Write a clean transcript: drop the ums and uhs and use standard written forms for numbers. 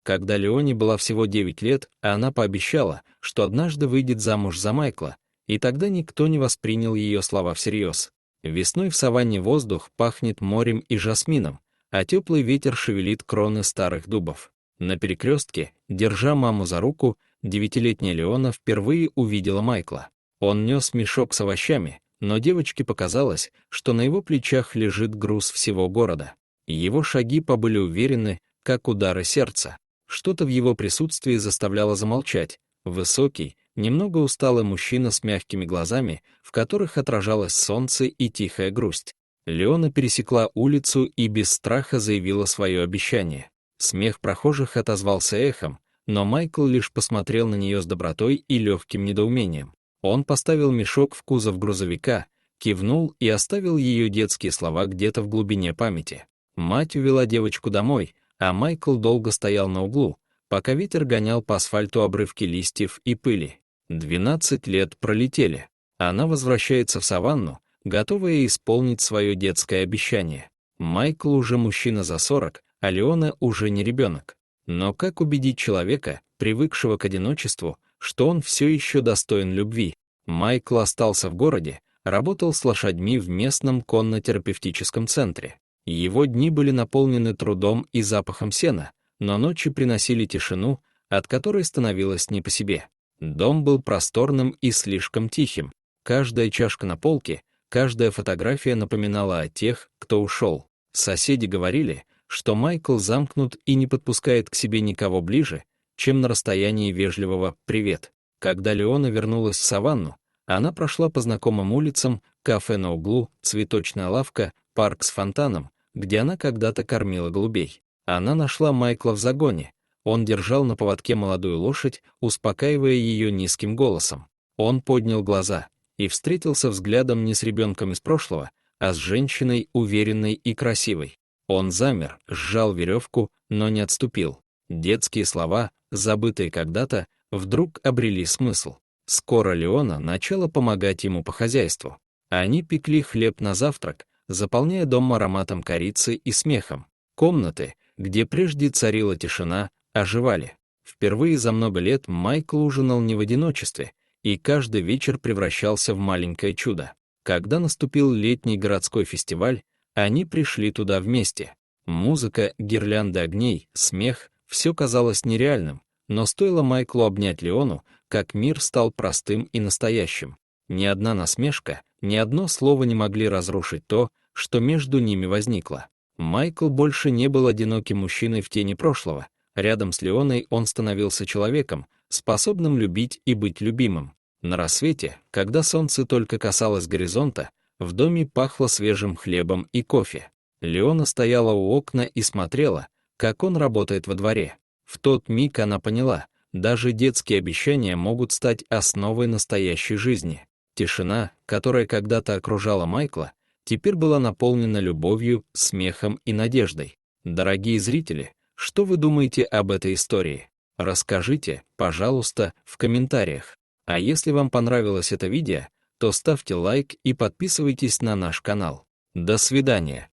Когда Леоне было всего 9 лет, она пообещала, что однажды выйдет замуж за Майкла, и тогда никто не воспринял ее слова всерьез. Весной в саванне воздух пахнет морем и жасмином, а теплый ветер шевелит кроны старых дубов. На перекрестке, держа маму за руку, 9-летняя Леона впервые увидела Майкла. Он нес мешок с овощами, но девочке показалось, что на его плечах лежит груз всего города. Его шаги побыли уверены, как удары сердца. Что-то в его присутствии заставляло замолчать. Высокий, немного усталый мужчина с мягкими глазами, в которых отражалось солнце и тихая грусть. Леона пересекла улицу и без страха заявила свое обещание. Смех прохожих отозвался эхом, но Майкл лишь посмотрел на нее с добротой и легким недоумением. Он поставил мешок в кузов грузовика, кивнул и оставил ее детские слова где-то в глубине памяти. Мать увела девочку домой, а Майкл долго стоял на углу, пока ветер гонял по асфальту обрывки листьев и пыли. 12 лет пролетели. Она возвращается в саванну, готовая исполнить свое детское обещание. Майкл уже мужчина за 40, а Леона уже не ребенок. Но как убедить человека, привыкшего к одиночеству, что он все еще достоин любви? Майкл остался в городе, работал с лошадьми в местном конно-терапевтическом центре. Его дни были наполнены трудом и запахом сена, но ночи приносили тишину, от которой становилось не по себе. Дом был просторным и слишком тихим. Каждая чашка на полке, каждая фотография напоминала о тех, кто ушел. Соседи говорили, что Майкл замкнут и не подпускает к себе никого ближе, чем на расстоянии вежливого «привет». Когда Леона вернулась в саванну, она прошла по знакомым улицам, кафе на углу, цветочная лавка, парк с фонтаном, где она когда-то кормила голубей. Она нашла Майкла в загоне. Он держал на поводке молодую лошадь, успокаивая ее низким голосом. Он поднял глаза и встретился взглядом не с ребенком из прошлого, а с женщиной, уверенной и красивой. Он замер, сжал веревку, но не отступил. Детские слова, забытые когда-то, вдруг обрели смысл. Скоро Леона начала помогать ему по хозяйству. Они пекли хлеб на завтрак, заполняя дом ароматом корицы и смехом. Комнаты, где прежде царила тишина, оживали. Впервые за много лет Майкл ужинал не в одиночестве, и каждый вечер превращался в маленькое чудо. Когда наступил летний городской фестиваль, они пришли туда вместе. Музыка, гирлянды огней, смех — все казалось нереальным, но стоило Майклу обнять Леону, как мир стал простым и настоящим. Ни одна насмешка, ни одно слово не могли разрушить то, что между ними возникло. Майкл больше не был одиноким мужчиной в тени прошлого. Рядом с Леоной он становился человеком, способным любить и быть любимым. На рассвете, когда солнце только касалось горизонта, в доме пахло свежим хлебом и кофе. Леона стояла у окна и смотрела, как он работает во дворе. В тот миг она поняла, даже детские обещания могут стать основой настоящей жизни. Тишина, которая когда-то окружала Майкла, теперь была наполнена любовью, смехом и надеждой. Дорогие зрители, что вы думаете об этой истории? Расскажите, пожалуйста, в комментариях. А если вам понравилось это видео, то ставьте лайк и подписывайтесь на наш канал. До свидания.